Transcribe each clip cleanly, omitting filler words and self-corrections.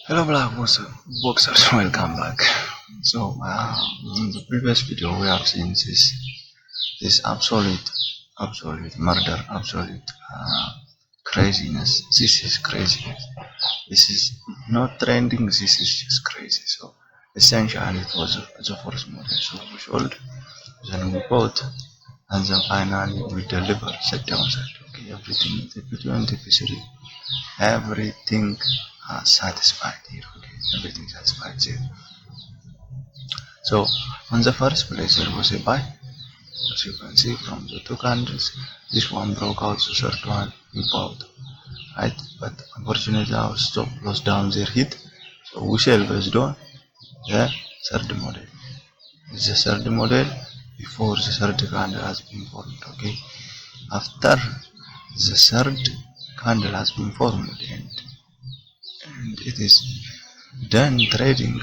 Hello black boxers, welcome back. So in the previous video we have seen this absolute murder, absolute craziness. This is craziness. This is not trending, this is just crazy. So essentially it was a force model. So we sold, then we bought, and then finally we deliver set downside. Okay, everything between the fishery, everything satisfied here. Okay, everything satisfied here. So on the first place there was a buy, as you can see from the two candles. This one broke out, the third one we bought, right? But unfortunately our stop loss down there hit, so we sell based on the third model. It's the third model before the third candle has been formed. Okay, after the third candle has been formed and it is done trading.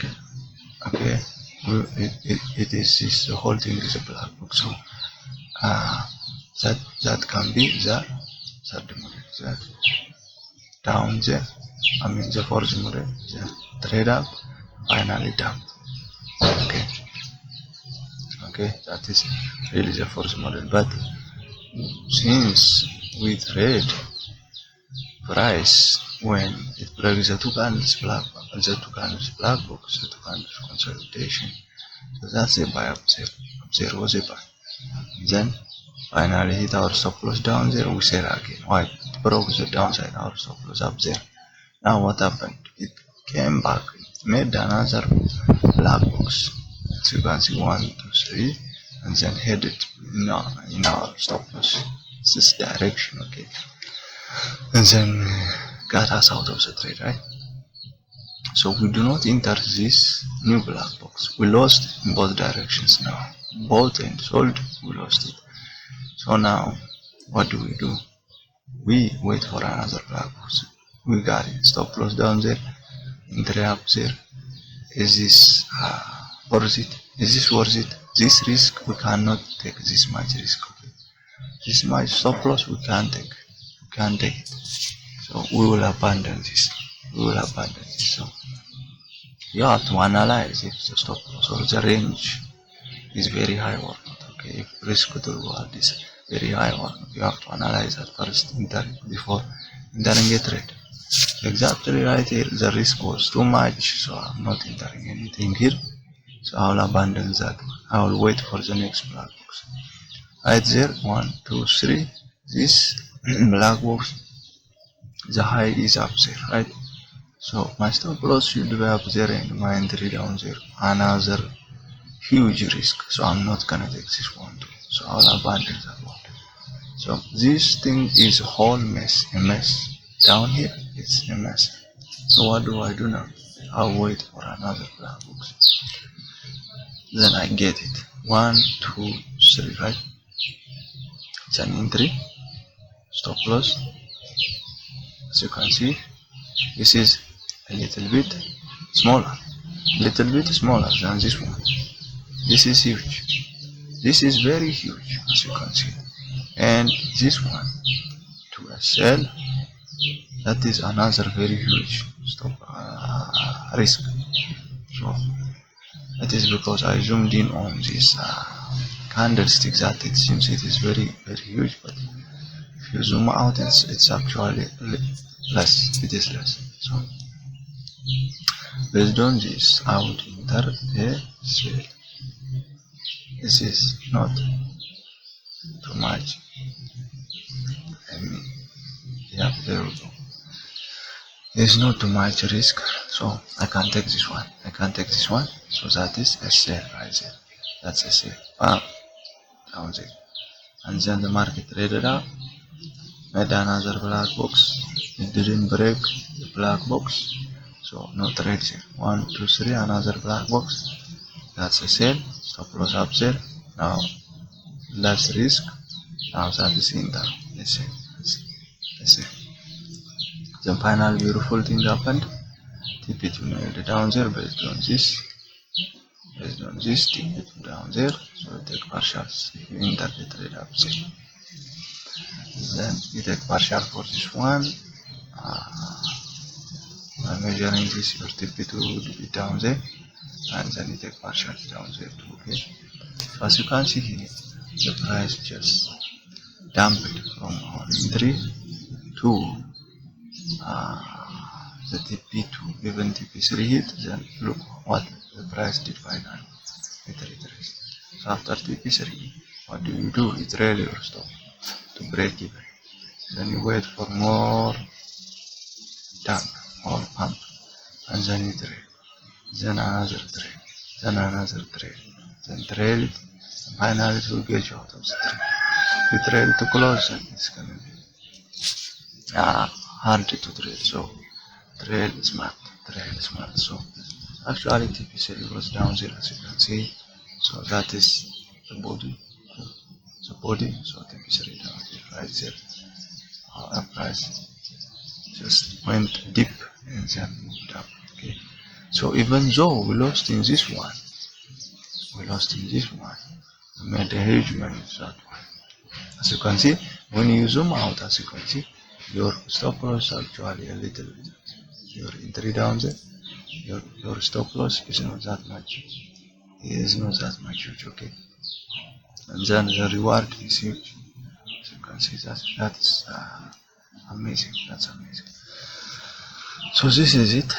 Okay, it is the whole thing is a black box. So that can be the third model, the down there. I mean the fourth model, the trade up, finally down. Okay, that is really the fourth model. But since we trade price when it breaks the two candles black box, the two candles consolidation. So that's a buy up there. Up there was a buy. Then finally hit our stop loss down there, we sell again. Why? It broke the downside, our stop loss up there. Now what happened? It came back, made another black box. As you can see, 1, 2, 3, and then headed in our stop loss this direction. Okay, and then got us out of the trade, right? So we do not enter this new black box. We lost in both directions now. Bought and sold, we lost it. So now, what do? We wait for another black box. We got it. Stop loss down there, entry up there. Is this worth it? Is this worth it? This risk, we cannot take this much risk. Okay? This much stop loss, we can't take. We can't take it. So we will abandon this. So you have to analyze if the stop loss or the range is very high or not. Okay, if risk to reward is very high or not, you have to analyze that first before entering a trade. Exactly right here, the risk was too much, so I'm not entering anything here. So I'll abandon that one. I will wait for the next black box. Right there, 1, 2, 3. This black box, the high is up there, right? So my stop loss should be up there and my entry down there. Another huge risk, so I'm not gonna take this one too. So I'll abandon that one. So this thing is a whole mess, a mess. Down here, it's a mess. So what do I do now? I'll wait for another black box. Then I get it. 1, 2, 3, right? It's an entry. Stop loss. As you can see, this is a little bit smaller than this one. This is huge. This is very huge, as you can see. And this one to a sell, that is another very huge stop risk. So that is because I zoomed in on this candlestick that it seems it is very huge, but if you zoom out, it's actually less. It is less. So based on this, I would enter a sell. This is not too much. I mean, yeah, there we go. There's not too much risk, so I can take this one. So that is a sell right there. That's a sell. Bam, down there. And then the market traded up, made another black box. It didn't break the black box, so no trade here. 1, 2, 3, another black box. That's a sell. Stop loss up there. Now less risk. Now that is in there. Let's see. The final beautiful thing happened. TP to nail down there based on this. TP to down there. So take partials. If you enter the trade up there. Then you take partial for this one. measuring this, your TP2 would be down there, and then you take partial down there too. Okay. So as you can see here, the price just dumped from our entry to the TP2, even TP3 hit, then look what the price did finally. It retraced. So after TP3, what do? It really your stop to break even. Then you wait for more dump or pump, and then you trade. Then another trade. Then another trade. Then trade it, and finally it will get you out of the trade. If you trade to close, then it's gonna be hard to trade. So trade smart. So actually TP3 was down there, as you can see. So that is the body. So TP3 down there, right there. Our price just went deep and then moved up. Okay. So even though we lost in this one, we made a huge money in that one. As you can see, when you zoom out, as you can see, your stop loss actually a little bit. Your entry down there, your stop loss is not that much. It is not that much huge, okay? And then the reward is huge. As you can see, that's amazing. That's amazing. So this is it.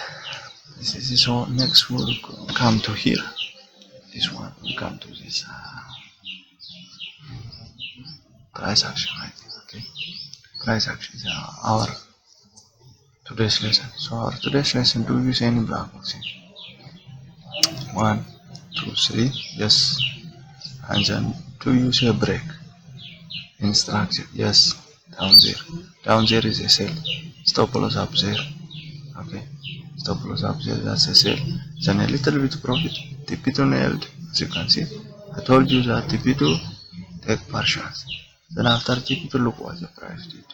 So next we'll come to here. This one will come to this price action, right? Okay. Price action is our today's lesson. So our today's lesson, do you use any black box here? 1, 2, 3, yes. And then do you use a break in structure? Yes. Down there is a sell. Stop loss up there. Okay. Stop loss up there, that's a sell. Then a little bit profit. TP2 nailed, as you can see. I told you that TP2 take partials. Then after TP2, look what the price did.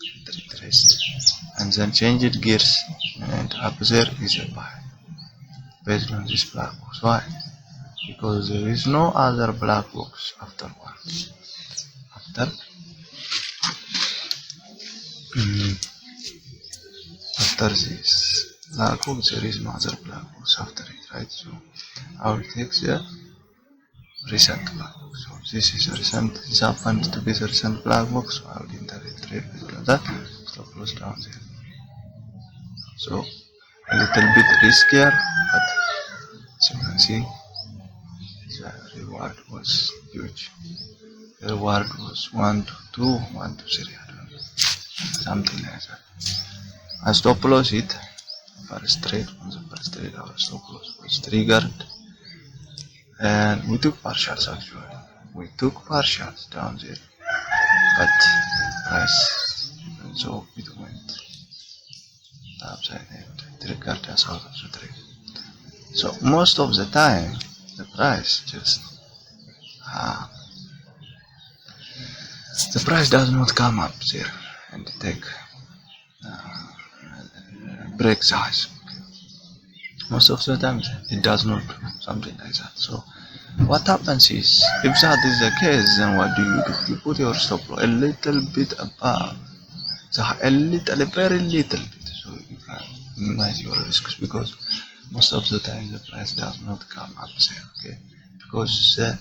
It retraced and then changed gears, and up there is a buy based on this black box. Why? Because there is no other black box after one. After this black box, there is no other black box after it, right? So I will take the recent black box. So this is a recent. This happened to be the recent black box. So I will enter a trade based on that. Stop loss down there. So a little bit riskier, but as you can see, the reward was huge. The reward was 1 to 2, 1 to 3, I don't know, something like that. I stop loss it first trade. On the first trade, our stop loss was triggered, and we took partials actually. We took partials down there, but price, even so it went upside and triggered us out of the trade. So most of the time, the price just the price does not come up there and take break size. Most of the time it does not do something like that. So what happens is, if that is the case, then what do? You put your stop loss a little bit above, a very little bit, so you can minimize your risks, because most of the time the price does not come up there, okay? Because the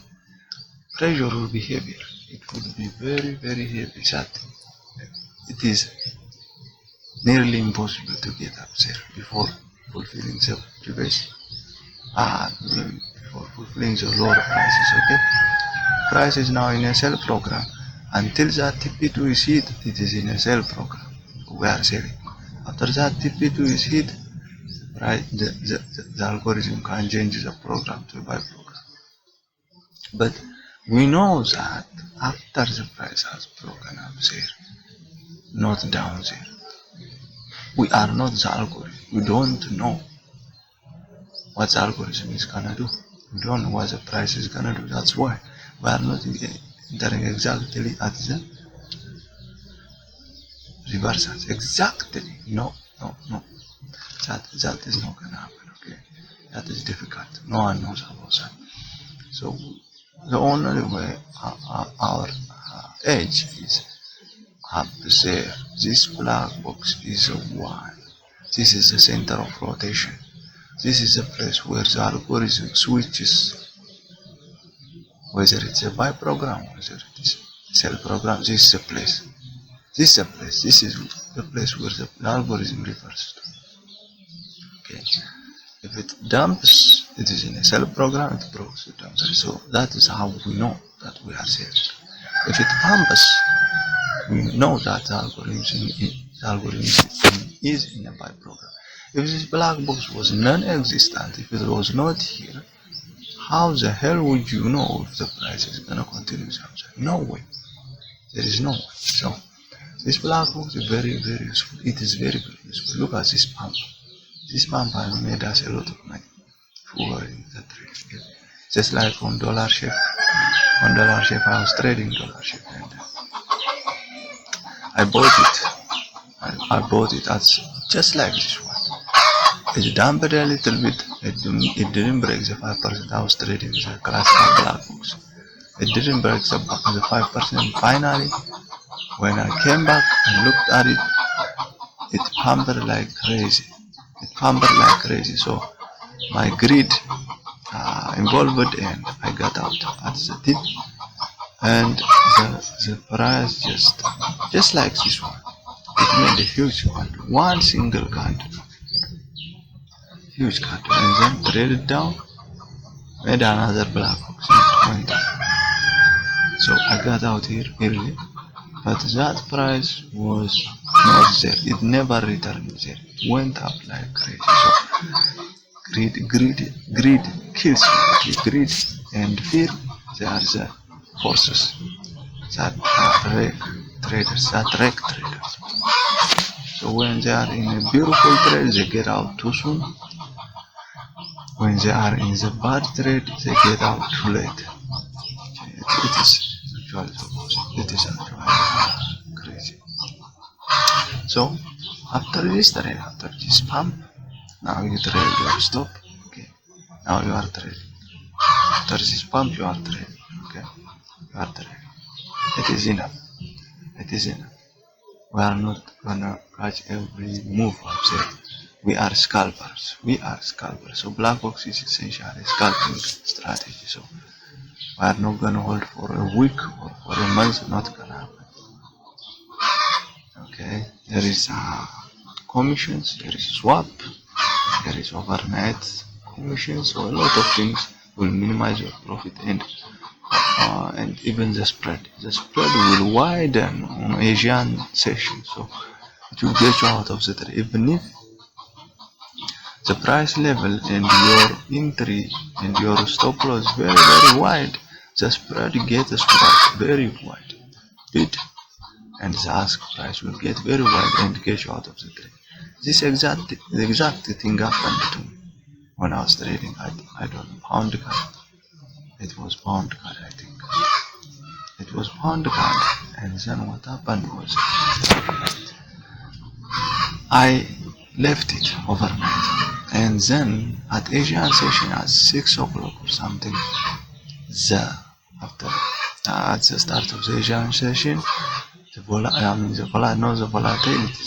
pressure will be heavier. It will be very, very heavy. That it is nearly impossible to get up there before fulfilling the previous before fulfilling the lower prices, okay? Price is now in a sell program. Until that TP2 is hit, it is in a sell program. We are selling. After that TP2 is hit, right, the algorithm can change the program to a buy program. But we know that after the price has broken up there, not down there, we are not the algorithm. We don't know what the algorithm is gonna do. We don't know what the price is gonna do. That's why we are not entering exactly at the reversals. Exactly. No. That is not gonna happen. Okay, that is difficult. No one knows about that. So the only way our edge is up there. This black box is a one. This is the center of rotation. This is the place where the algorithm switches, whether it's a by program, whether it is cell program. This is the place. This is the place. This is the place where the algorithm refers to. Okay. If it dumps, it is in a cell program, it proves the dumper. So that is how we know that we are safe. If it pumps, we know that the algorithm is in a by program. If this black box was non-existent, if it was not here, how the hell would you know if the price is gonna continue something? No way. There is no way. So this black box is very useful. It is very useful. Look at this pump. This pump has made us a lot of money for the trade. Just like on dollar ship. On dollar ship, I was trading dollar ship and I bought it. I bought it as just like this one. It dumped a little bit. It didn't break the 5%. I was trading the classical black box. It didn't break the 5%. Finally, when I came back and looked at it, it pumped like crazy. It pumped like crazy. So my greed involved and I got out at the tip. And the price just like this one. It made a huge candle. One single candle. Huge candle. And then traded down. Made another black box. And went up. So I got out here early. But that price was not there. It never returned there. It went up like crazy. So greed kills you. Greed and fear, they are the forces that wreck traders. So when they are in a beautiful trade, they get out too soon. When they are in the bad trade, they get out too late. It is actually the opposite. It is actually crazy. So after this trade, after this pump, now you trade your stop. Okay. Now you are trading. After this pump, you are trading. Okay. You are trading. It is enough. It is enough. We are not gonna catch every move up there. We are scalpers. So black box is essentially a scalping strategy. So we are not gonna hold for a week or for a month. Not gonna happen. Okay. There is commissions. There is swap. There is overnight commissions. So a lot of things will minimize your profit and even the spread. The spread will widen on Asian session, so it will get you out of the trade. Even if the price level and your entry and your stop loss very wide, the spread gets very wide. Bid and the ask price will get very wide and get you out of the trade. This exact thing happened to me when I was trading. I don't know, pound card. It was pound card, I think. It was pound card, and then what happened was I left it overnight, and then at Asian session at 6 o'clock or something, at the start of the Asian session, the volatility,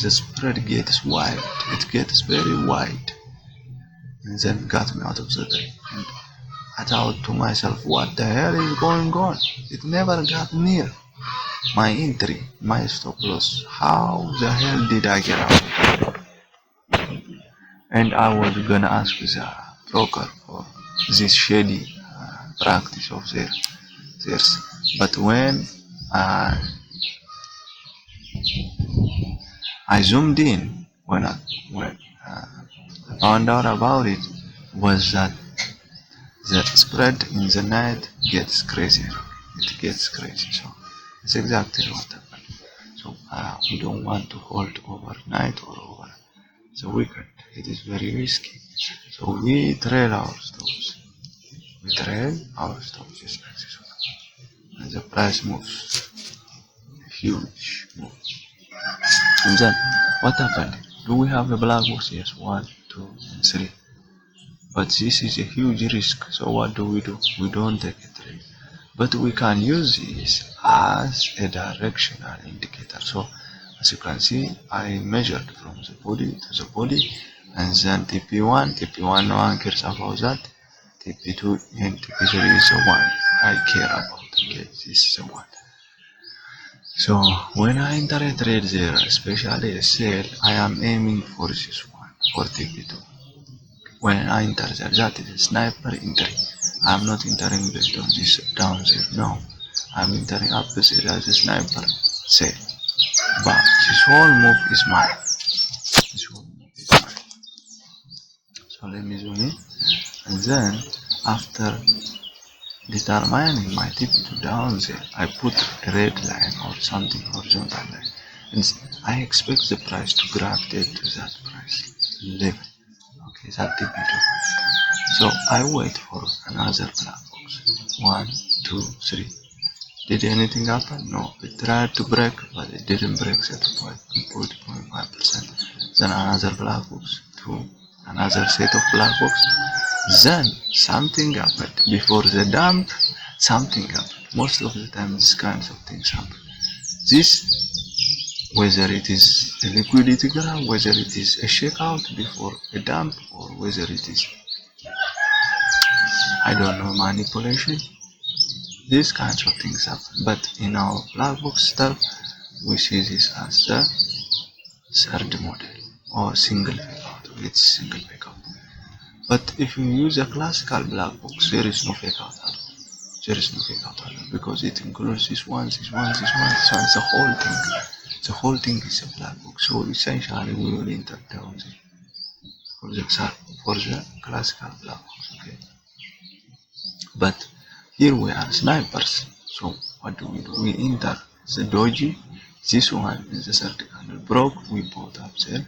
the spread gets wide. It gets very wide, and then got me out of the trade. And I thought to myself, what the hell is going on? It never got near my entry, my stop loss. How the hell did I get out? And I was gonna ask the broker for this shady practice of theirs. But when I zoomed in, when I found out about it, was that the spread in the night gets crazier. It gets crazy. So it's exactly what happened. So we don't want to hold overnight or over the weekend. It is very risky. So we trail our stops. Just like this one. And the price moves. A huge move. And then what happened? Do we have a black box? Yes, 1, 2, and 3. But this is a huge risk, so what do? We don't take a trade. But we can use this as a directional indicator. So As you can see, I measured from the body to the body, and then TP1 no one cares about that. TP2 and TP3 is the one I care about. Okay, this is the one. So when I enter a trade there, especially a sale, I am aiming for this one, for TP2. When I enter there, that is a sniper entry. I am not entering based on this down there, no. I am entering up there as a sniper sale. But this whole move is mine. This whole move is mine. So let me zoom in. And then after determining my TP2 down there, I put a red line or something horizontal line. And I expect the price to gravitate to that price level. Okay, that TP2. So I wait for another black box. 1, 2, 3. Did anything happen? No. It tried to break, but it didn't break that 40.5%. Then another black box, 2, another set of black box. Then something happened. Before the dump, something happened. Most of the time, these kinds of things happen. This, whether it is a liquidity graph, whether it is a shakeout before a dump, or whether it is, I don't know, manipulation. These kinds of things happen. But in our black box stuff, we see this as the third model or single fake out. It's single fake out. But if you use a classical black box, there is no fake out at all. There is no fake out at all because it includes this one, this one, this one, this one. It's the whole thing. The whole thing is a black box. So essentially, we will enter down there for the classical black box. Okay. But here we are snipers. So what do? We enter the doji. This one is the third candle broke. We bought up there.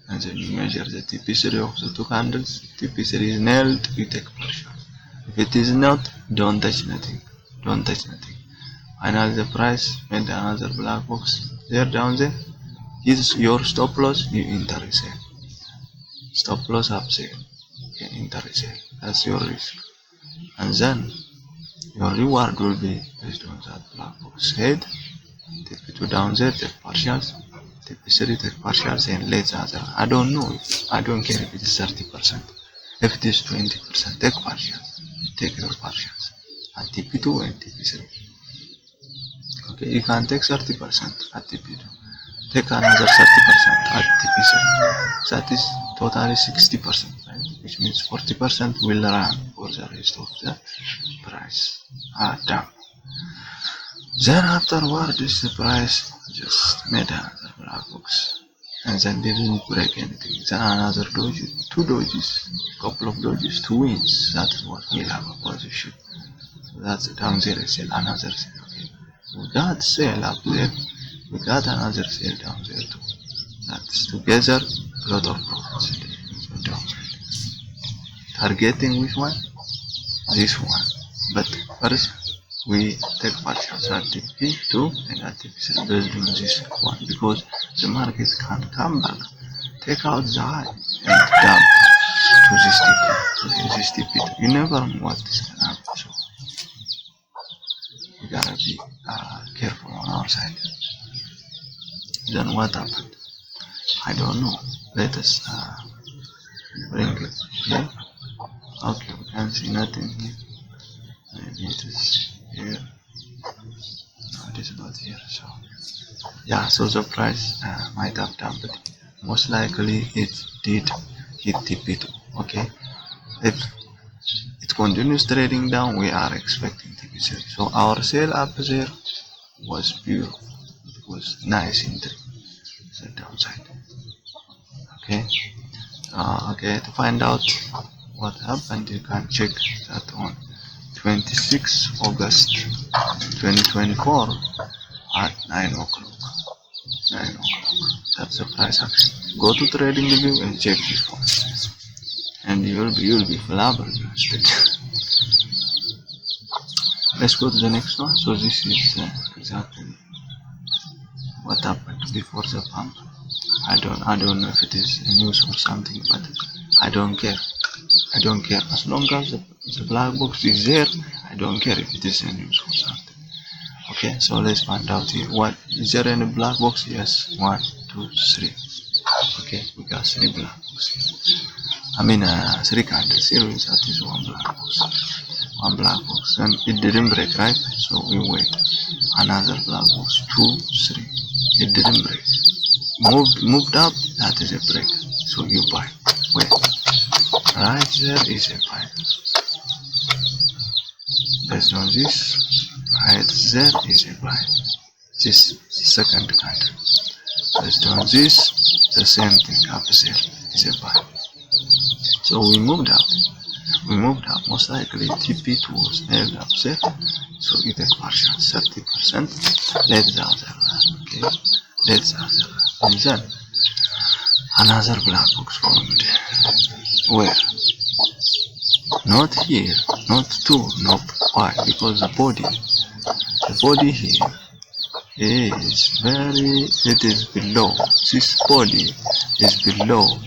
And then you measure the TP3 of the two candles. TP3 is nailed, you take partial. If it is not, don't touch nothing. Don't touch nothing. Finally the price made another black box there down there. Is your stop loss, you enter a sale. Stop loss up sale. You enter a sale. That's your risk. And then your reward will be based on that black box head. TP2 down there, take partials. TP3 take partials and let's other. I don't know. I don't care if it is 30%. If it is 20%, take partials. Take your partials. At TP2 and TP3. Okay, you can take 30% at TP2. Take another 30% at TP3. That is totally 60%, right? Which means 40% will run for the rest of the price. Down. Then afterward, the price just made another black box and then didn't break anything. Then another doji, 2 dojis, couple of dojis, 2 wins. That is what we have a position. So that's down there, sell, another sale. Okay, we got sale up there, we got another sale down there too. That's together a lot of profits. So down there. Targeting which one? This one. But first, we take partials at TP2 and at TP3 based on this one because the market can come back, take out the high and dump to this TP2. You never know what this can happen, so we gotta be careful on our side. Then what happened? I don't know. Let us bring it here. Okay, we can see nothing here. Maybe it is here. No, it is not here. So yeah, so the price might have dumped. Most likely it did hit TP2. Okay, if it continues trading down, we are expecting TP3. So our sale up there was pure. It was nice entry. The downside. Okay. Okay, to find out what happened, you can check that on 26 August 2024 at 9 o'clock. 9 o'clock. That's the price action. Go to trading review and check this one. And you'll be flabbergasted. Let's go to the next one. So this is exactly what happened before the pump. I don't know if it is a news or something, but I don't care. I don't care. As long as the black box is there, I don't care if it is a news or something. Okay, so let's find out here. What is there any black box? Yes, 1, 2, 3. Okay, we got 3 black boxes. I mean, 3 candles. Here is at least 1 black box. 1 black box, and it didn't break, right? So we wait. Another black box, 2, 3. It didn't break. Moved up. That is a break. So you buy. Wait. Right there is a buy. Based on this, right there is a buy. This second candle. Based on this, the same thing up there is a buy. So we moved up. Most likely TP2 was held up there. So you take partial 30%. Let the other. Okay. Let the other. And then another black box formed. Where? Not here, not 2, nope. Why? Because the body here is it is below. This body is below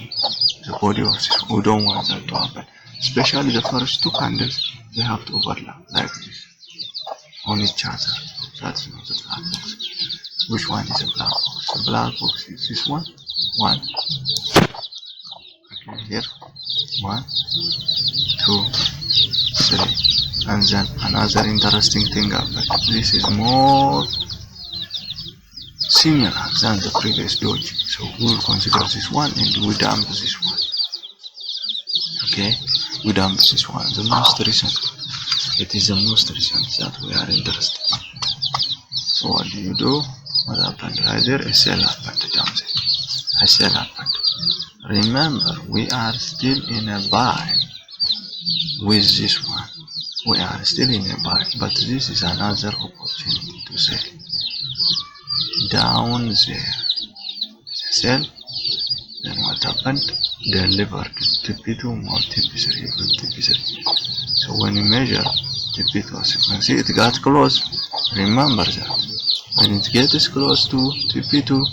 the body of this. We don't want that to happen. Especially the first 2 candles, they have to overlap like this on each other. That's not the black box. Which one is a black box? The black box is this one. 1. Okay, here. 1, 2, 3. And then another interesting thing happened. This is more similar than the previous doji. So we will consider this one and we dump this one. Okay, we dump this one. The most recent. It is the most recent that we are interested in. So what do? What happened right there? A sell happened down there. A sell happened. Remember, we are still in a buy with this one. We are still in a buy, but this is another opportunity to sell. Down there. Sell. Then what happened? Delivered TP2 more TP3 equal TP3. So when you measure TP2, as you can see, it got close. Remember that. When it gets close to TP2 or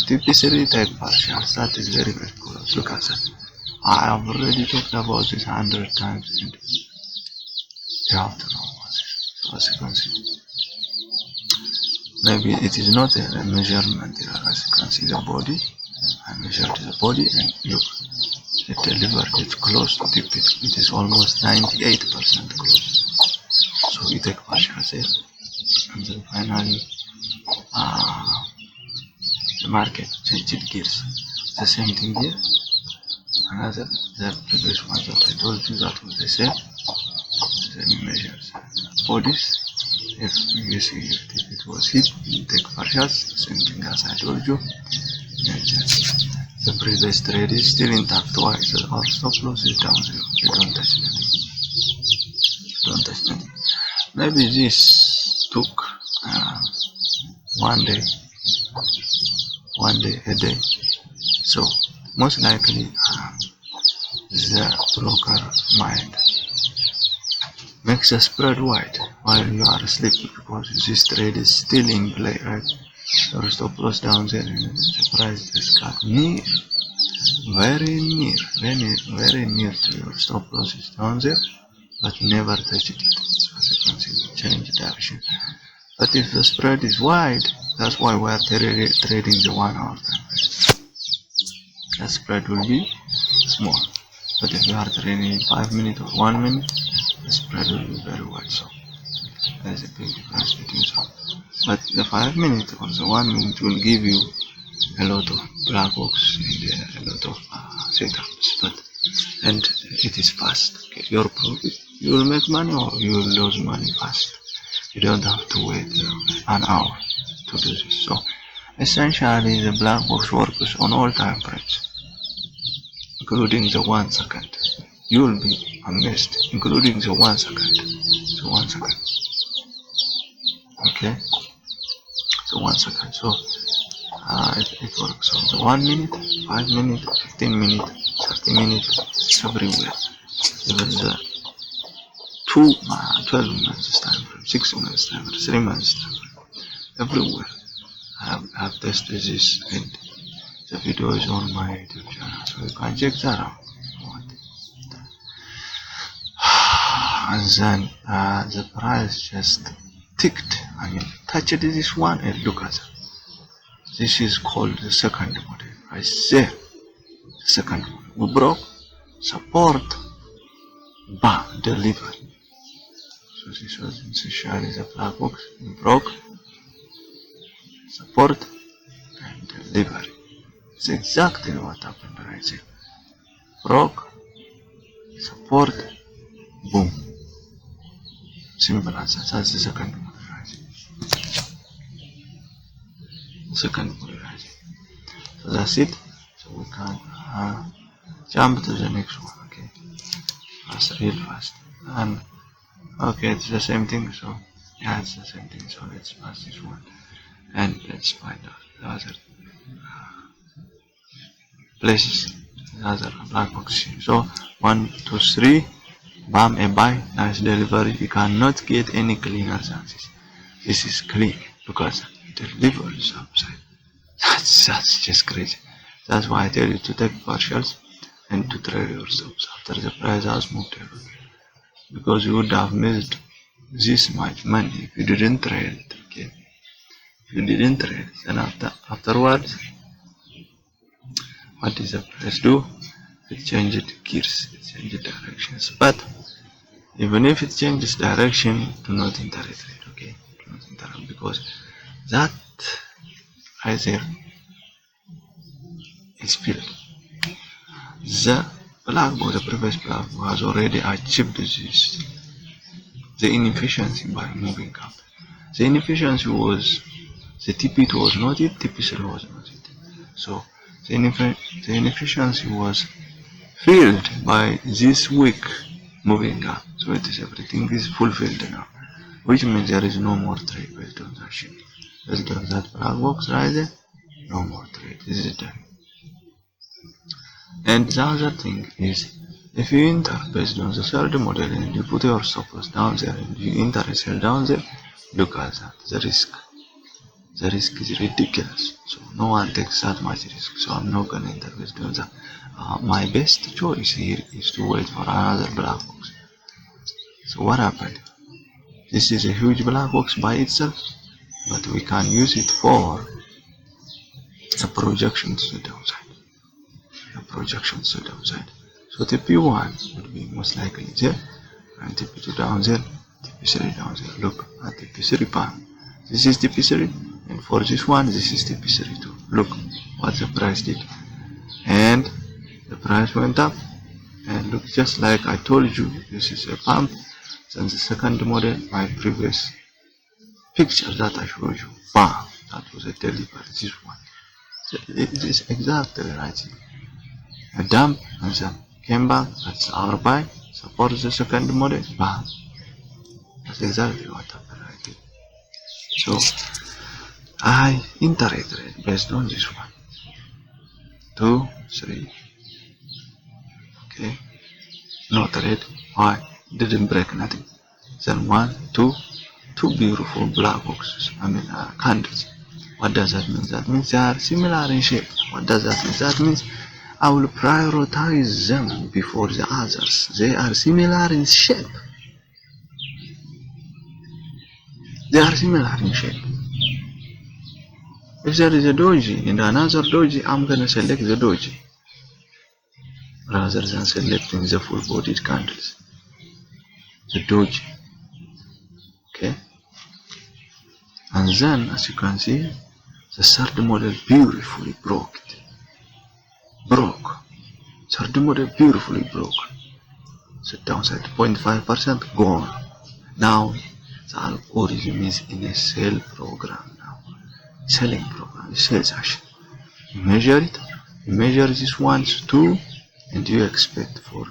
TP3, take partials. That is very, very close. Look at that. I have already talked about this 100 times. And you have to know what it is. So as you can see, maybe it is not a measurement here. As you can see, the body. I measured the body and look, it delivered it close to TP2. It is almost 98% close. So you take partials here, and then finally the market changed gears. The same thing here. Another, the previous one that I told you that was the same. Then you measure bodies. If you see if it was hit, you take partials. Same thing as I told you. And the previous trade is still intact. Why? So our stop loss is down zero. You don't touch nothing. Don't touch nothing. Maybe this took 1 day, a day. So most likely the broker might makes the spread wide while you are sleeping, because this trade is still in play, right? Your stop loss down there and the price just got near, very near to your stop loss is down there, but never touched it. So as you can see, change direction. But if the spread is wide, that's why we are trading the 1 hour time frame. The spread will be small. But if you are trading 5 minutes or 1 minute, the spread will be very wide. So there is a big difference between some. But the 5 minutes or the 1 minute will give you a lot of black box and a lot of setups. And it is fast. Okay. Your profit, you will make money or you will lose money fast. You don't have to wait an hour to do this. So essentially, the black box works on all time frames, including the 1 second. You will be amazed, including the 1 second. So 1 second. Okay. So 1 second. So it works on the 1 minute, 5 minutes, 15 minutes, 30 minutes, everywhere. Even the 12 months time frame, 6 months time frame, 3 months time frame, everywhere. I have tested this, and the video is on my YouTube channel, so you can check that out. And then the price just ticked touch this one and look at that. This is called the second model. I say the second model. We broke, support, bam, deliver. So this was essentially the black box. We broke, support, and deliver. It's exactly what happened right here. Broke, support, boom. Simple as that. That's the second model right here. Second model right here. So that's it. So we can jump to the next one. Okay, fast, real fast. And okay, it's the same thing. So yeah, it's the same thing. So let's pass this one and let's find out the other places, the other black box. So 1, 2, 3, bam, a buy, nice delivery. You cannot get any cleaner than this. This is clean. Look at that. Delivery is upside. That's just crazy. That's why I tell you to take partials and to trade your stops after the price has moved everywhere. Because you would have missed this much money if you didn't trade it. Okay, if you didn't trade it, then afterwards, what does the price do? It changes gears, it changes directions. But even if it changes direction, do not enter a trade. Okay, do not enter, because that right there is filled. The black box, the previous black box, has already achieved this. The inefficiency by moving up. The inefficiency was the TP2 was not it, TP3 was not it. So the inefficiency was filled by this weak moving up. So it is everything is fulfilled now, which means there is no more trade based on that shit. Based on that black box right there, no more trade. This is done. And the other thing is, if you enter based on the third model and you put your stop loss down there and you enter a sell down there, look at that, the risk. The risk is ridiculous. So no one takes that much risk. So I'm not gonna enter based on that. My best choice here is to wait for another black box. So what happened? This is a huge black box by itself, but we can use it for the projection to the downside. The projection to the downside. So TP1 would be most likely there, and TP2 down there, TP3 down there. Look at TP3 pan. This is TP3, and for this one, this is TP3 too. Look what the price did, and the price went up, and look, just like I told you, this is a pump. Then the second model, my previous picture that I showed you, bam, that was a delivery. This one, so it is exactly right here. A dump and then came back. That's our buy. Support the second model. Bam. That's exactly what happened right here. So I enter a trade based on this one. 2, 3. Okay. No trade. Why? Didn't break nothing. Then 1, 2. Two beautiful black boxes. Candles. What does that mean? That means they are similar in shape. What does that mean? That means I will prioritize them before the others. They are similar in shape. They are similar in shape. If there is a doji and another doji, I'm gonna select the doji rather than selecting the full-bodied candles. The doji. Okay. And then, as you can see, the third model beautifully broke it. Third model beautifully broke. So downside 0.5% gone. Now the algorithm is in a sell program now. Selling program, sales action. You measure it, you measure this one to 2, and you expect for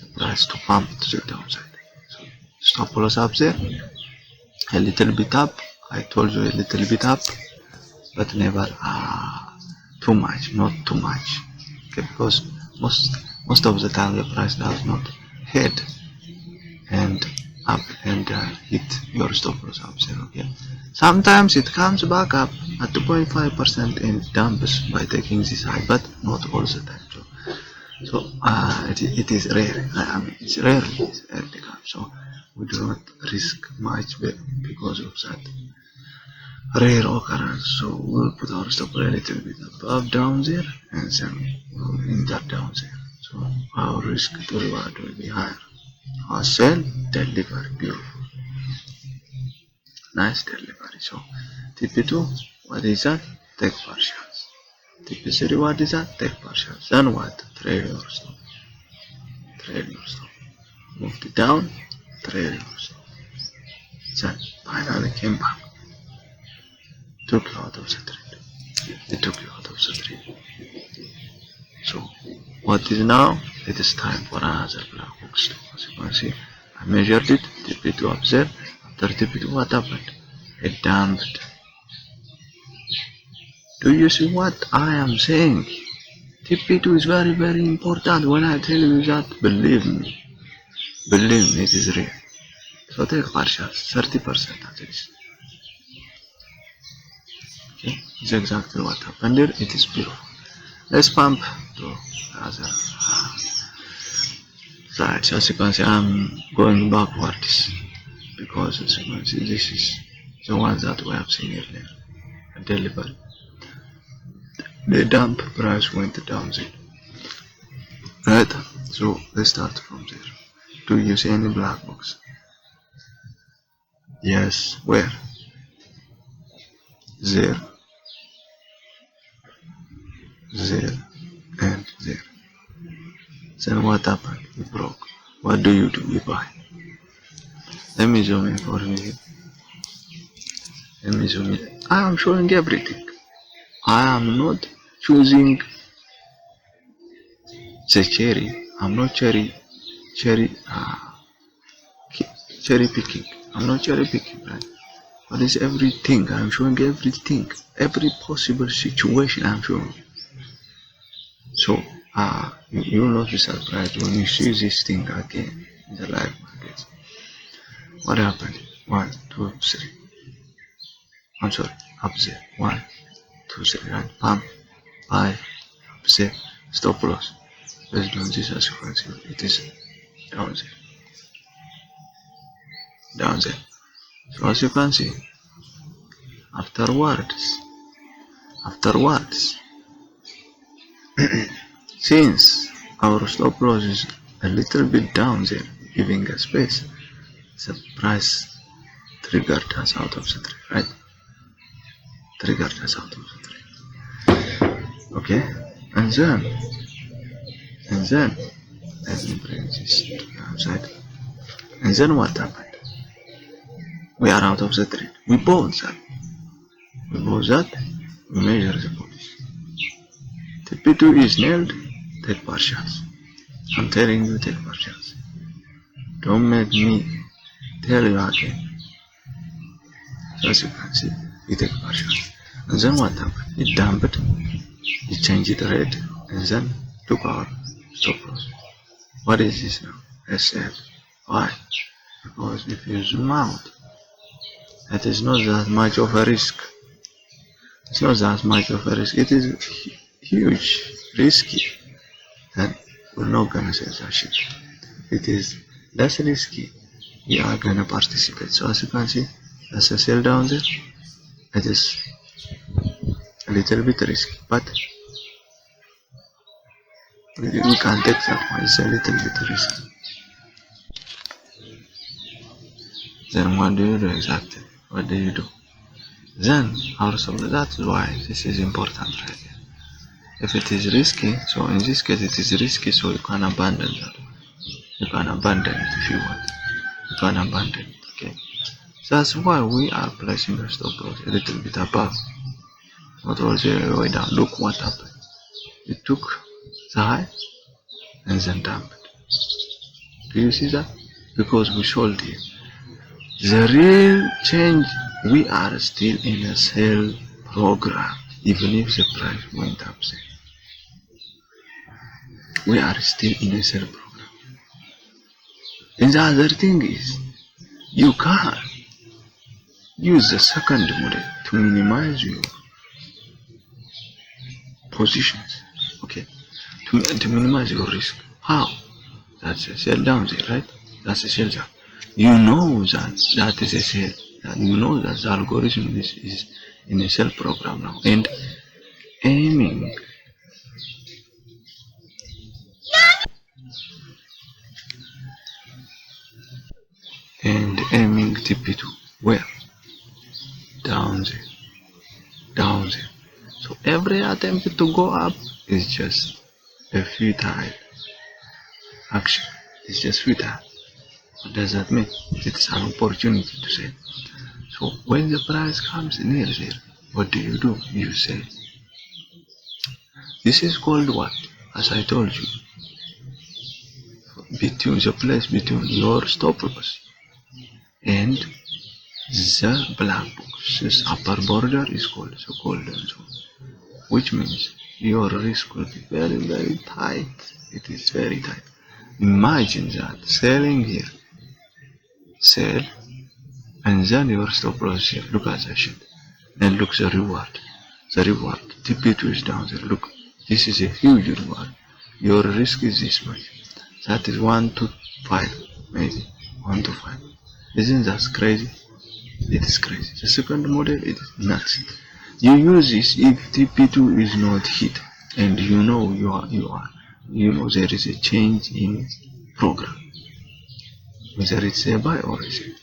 the price to pump to the downside. So stop loss up there, a little bit up. I told you a little bit up, but never too much, not too much. Okay, because most of the time the price does not head and up and hit your stop loss up there. Okay, sometimes it comes back up at 2.5% and dumps by taking this high, but not all the time. So it is rare. It's rarely comes. So we do not risk much because of that. rare occurrence, so we'll put our stop a little bit above down there, and then we'll enter down there. So our risk to reward will be higher. Our sell delivery, beautiful, nice delivery. So TP2, what is that? Take partials. TP3, what is that? Take partials. Then what? Trade your stop. Trade your stop. Moved it down, trade your stop. Then finally came back. Took you out of the trade. It took you out of the trade. So what is now? It is time for another black box. As you can see, I measured it, TP2 up there. After TP2, what happened? It dumped. Do you see what I am saying? TP2 is very, very important. When I tell you that, believe me, it is real. So take partials, 30% at least. Okay, it's exactly what happened here. It is beautiful. Let's pump to the other side. So as you can see, I'm going backwards because as you can see, this is the one that we have seen earlier. Delivery. The dump price went down there. Right? So let's start from there. Do you see any black box? Yes. Where? There. There. And there. Then what happened? You broke. What do? You buy. Let me zoom in for you. Let me zoom in. I am showing everything. I am not choosing the cherry. I'm not cherry picking. I'm not cherry picking, right? But it's everything. I'm showing everything. Every possible situation I'm showing. So you will not be surprised when you see this thing again in the live market. What happened? 1, 2, 3. I'm sorry, up there. 1, 2, 3, right? Pump, buy, up there, stop loss. Let's do this as you can see. It is down there. Down there. So as you can see, afterwards, since our stop loss is a little bit down there, giving a space, the price triggered us out of the trade, right? Triggered us out of the trade. Okay, and then let me bring this to the outside. And then what happened? We are out of the trade. We bought that. We measure the position. TP2 is nailed. Take partials. I'm telling you, take partials. Don't make me tell you again. So as you can see, we take partials. And then what happened? It dumped, it changed the rate, and then took our stop loss. What is this now? SL. Why? Because if you zoom out, it is not that much of a risk. It's not that much of a risk. It is huge, risky. Then we're not gonna sell that shit. It is less risky. We are gonna participate. So as you can see, that's a sell down there. It is a little bit risky, but we can take that one. It's a little bit risky. Then what do you do exactly? What do you do? Then also that's why this is important right here. If it is risky, so in this case it is risky, so you can abandon that. You can abandon it if you want. You can abandon it, okay? So that's why we are placing the stop loss a little bit above, not all the way down. Look what happened. It took the high and then dumped. Do you see that? Because we sold here. The real change, we are still in a sell program, even if the price went up there. We are still in a sell program. And the other thing is, you can use the second model to minimize your positions, okay? To minimize your risk. How? That's a sell down there, right? That's a sell down. You know that is a sell. You know that the algorithm is in a sell program now, and aiming TP2 where? Down there, down there. So every attempt to go up is just a futile action. It's just futile. What does that mean? It's an opportunity to sell. So when the price comes near there, what do? You sell. This is called what? As I told you, between the place between your stop loss and the black box. This upper border is called the golden zone, which means your risk will be very, very tight. It is very tight. Imagine that selling here, sell, and then your stop loss here. Look at that shit. And look the reward. The reward. TP2 is down there. Look, this is a huge reward. Your risk is this much. That is 1 to 5, maybe 1 to 5. Isn't that crazy? It is crazy. The second model, it is nuts. You use this if TP2 is not hit, and you know there is a change in program, whether it's a buy or a sell.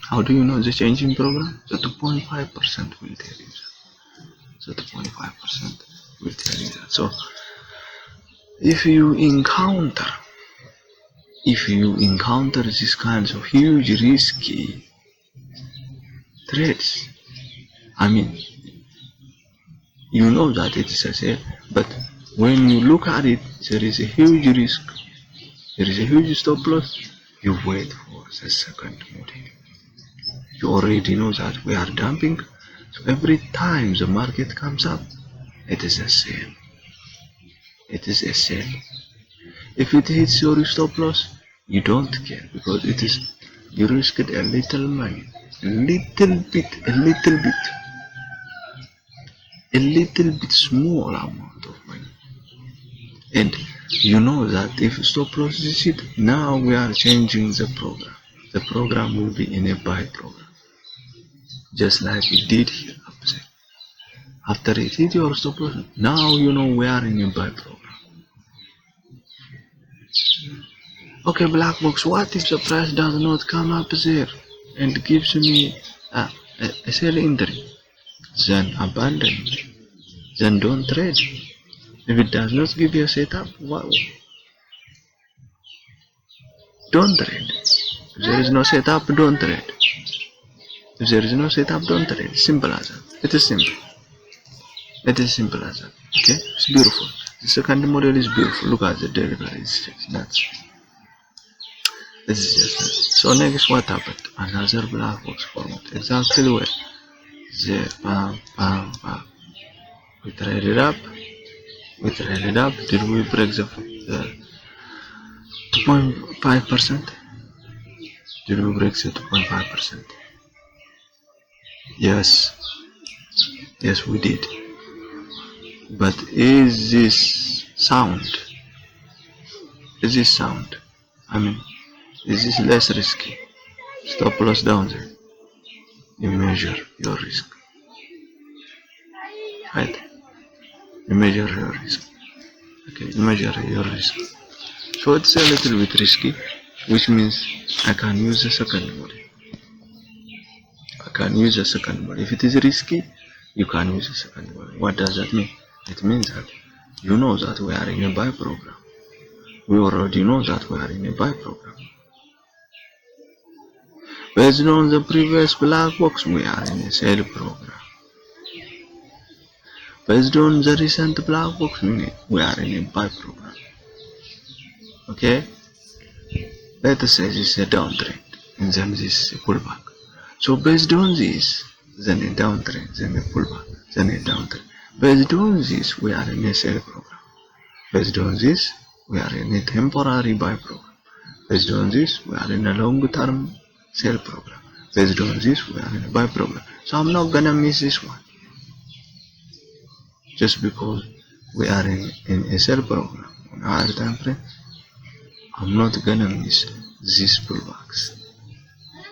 How do you know the change in program? The 2.5% will tell you that. The 2.5% will tell you that. So if you encounter these kinds of huge risky trades, I mean, you know that it is a sale, but when you look at it, there is a huge risk, there is a huge stop loss, you wait for the second model. You already know that we are dumping, so every time the market comes up, it is a sale. It is a sale. If it hits your stop loss, you don't care, because it is, you risked a little money, a little bit small amount of money, and you know that if stop loss is hit, now we are changing the program. The program will be in a buy program, just like it did here up there. After it hit your stop loss, now you know we are in a buy program. Okay, black box, what if the price does not come up there and gives me a sell entry? Then abandon it. Then don't trade. If it does not give you a setup, don't trade. If there is no setup, don't trade. If there is no setup, don't trade. Simple as that. It is simple. It is simple as that. Okay, it's beautiful. The second model is beautiful. Look at the delivery. It's just nuts. This is just nuts. So next, what happened? Another black box format. Exactly where? There. Bam, bam, bam. We trade it up. Did we break the 2.5%? Did we break the 2.5%? Yes, we did. But is this sound? I mean, is this less risky? Stop loss down there. You measure your risk. Right? You measure your risk. Okay, you measure your risk. So it's a little bit risky, which means I can use the second model. If it is risky, you can use the second model. What does that mean? It means that you know that we are in a buy program. We already know that we are in a buy program. Based on the previous black box, we are in a sell program. Based on the recent black box, we are in a buy program. Okay? Let us say this is a downtrend, and then this is a pullback. So based on this, then a downtrend, then a pullback, then a downtrend. Based on this, we are in a sell program. Based on this, we are in a temporary buy program. Based on this, we are in a long-term sell program. Based on this, we are in a buy program. So I'm not gonna miss this one. Just because we are in a sell program on a higher time frame, I'm not gonna miss these pullbacks,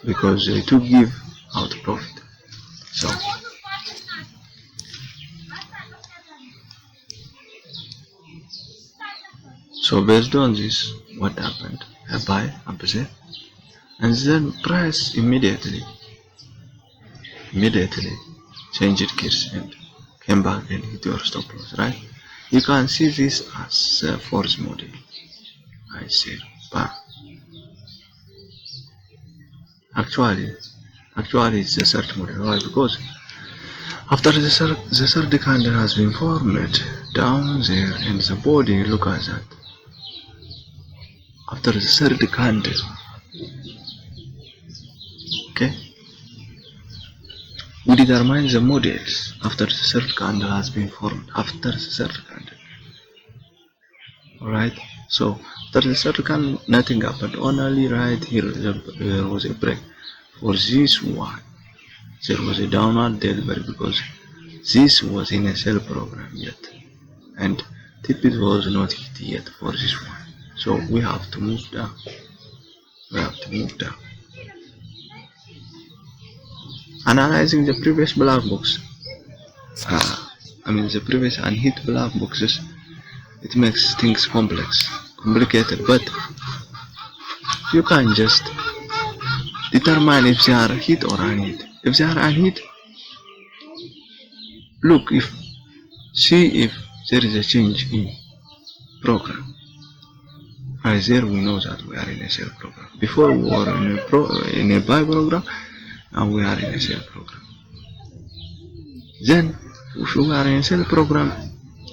because they do give out profit. So based on this, what happened? A buy, a sell, and then price immediately changed gears and came back and hit your stop loss, right? You can see this as a force model. I say, but actually it's a search model. Why? Because after the third candle has been formed down there and the body, look at that. After the third candle, okay, we determine the models after the third candle has been formed. After the third candle, alright. So after the third candle, nothing happened. Only right here there was a break. For this one, there was a downward delivery because this was in a sell program yet, and TP was not hit yet for this one. So we have to move down. Analyzing the previous black box, the previous unhit black boxes, it makes things complicated, but you can just determine if they are hit or unhit. If they are unhit, see if there is a change in program. Right there we know that we are in a sell program. Before we were in a buy program, now we are in a sell program. Then if you are in a sell program,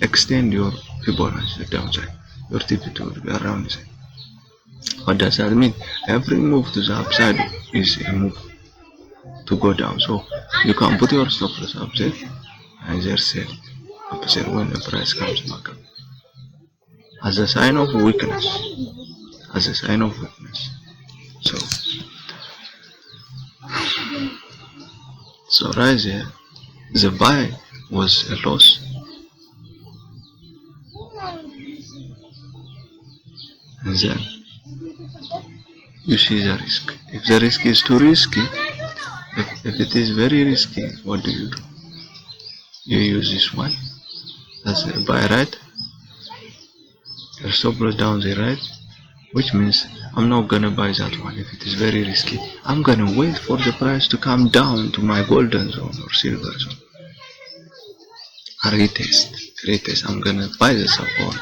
extend your Fibonacci downside. Your TP2 will be around the same. What does that mean? Every move to the upside is a move to go down. So you can put your stop loss up there and there sell it up there when the price comes back up. As a sign of weakness. So right there, the buy was a loss. And then you see the risk. If the risk is too risky, if it is very risky, what do? You use this one. That's a buy, right? Your stop loss down there, right? Which means I'm not gonna buy that one if it is very risky. I'm gonna wait for the price to come down to my golden zone or silver zone. A retest. I'm gonna buy the support.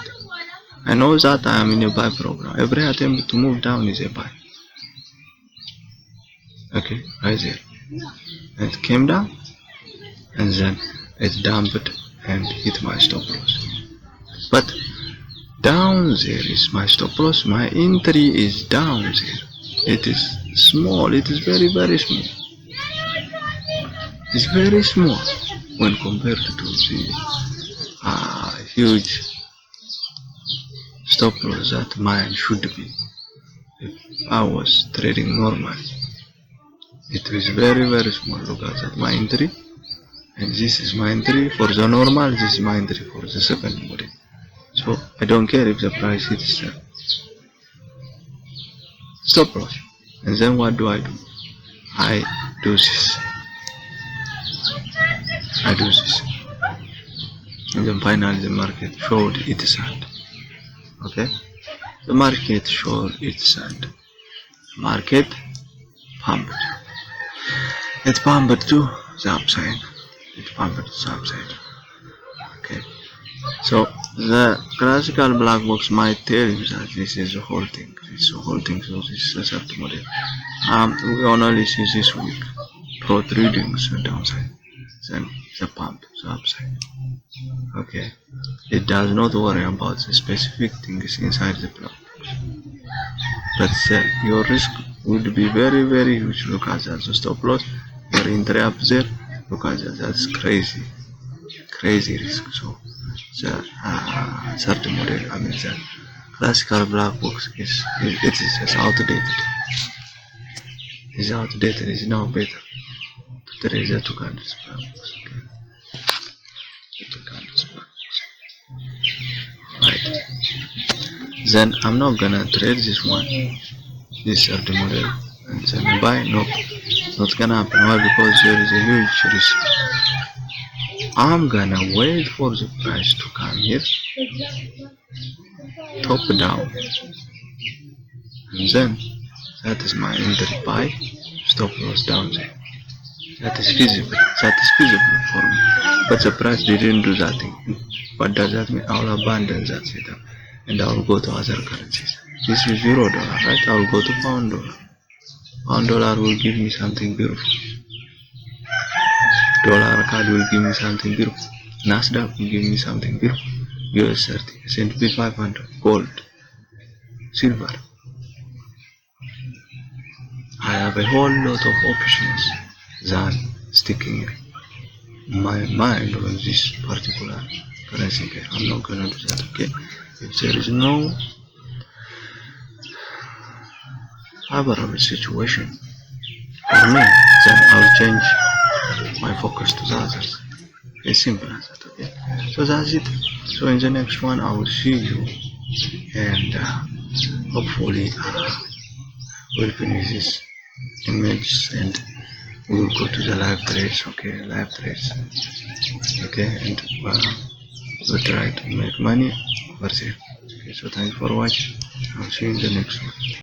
I know that I am in a buy program. Every attempt to move down is a buy. Okay, right there. It came down and then it dumped and hit my stop loss. But down there is my stop loss. My entry is down there. It is small. It is very, very small. It's very small when compared to the huge stop loss that mine should be if I was trading normally. It is very, very small. Look at that, my entry, and this is my entry for the normal. This is my entry for the second model. So I don't care if the price hits the stop loss. And then what do? I do this. And then finally the market showed its hand. Okay? The market showed its hand. Market pumped. It pumped to the upside. Okay. So the classical black box might tell you that this is the whole thing. So this is a certain model. We only see this week protruding the downside, then the pump, the upside. Okay. It does not worry about the specific things inside the black box. But your risk would be very, very huge. Look at that, the stop loss, your entry up there. Look at that, that's crazy risk. So the third model, the classical black box is outdated. It's now better to trade the 2 candles black box. Okay. The 2 candles black box. Right. Then I'm not gonna trade this one, this third model, and then buy. No, Not gonna happen. Why? Because there is a huge risk. I'm gonna wait for the price to come here, top down, and then that is my entry buy, stop loss down there. That is feasible. That is feasible for me. But the price didn't do that thing. What does that mean? I will abandon that setup and I will go to other currencies. This is $0, right? I will go to pound dollar. Pound dollar will give me something beautiful. Dollar card will give me something beautiful. Nasdaq will give me something beautiful. US 30, S&P 500, gold, silver. I have a whole lot of options than sticking my mind on this particular currency. Okay, I'm not gonna do that. Okay, if there is no favorable situation for me, then I'll change my focus to the others. It's simple as that. Okay, so that's it. So in the next one I will see you, and hopefully we'll finish this image and we will go to the live trades. Okay, live trades. Okay, and we'll try to make money over there. Okay, so thanks for watching. I'll see you in the next one.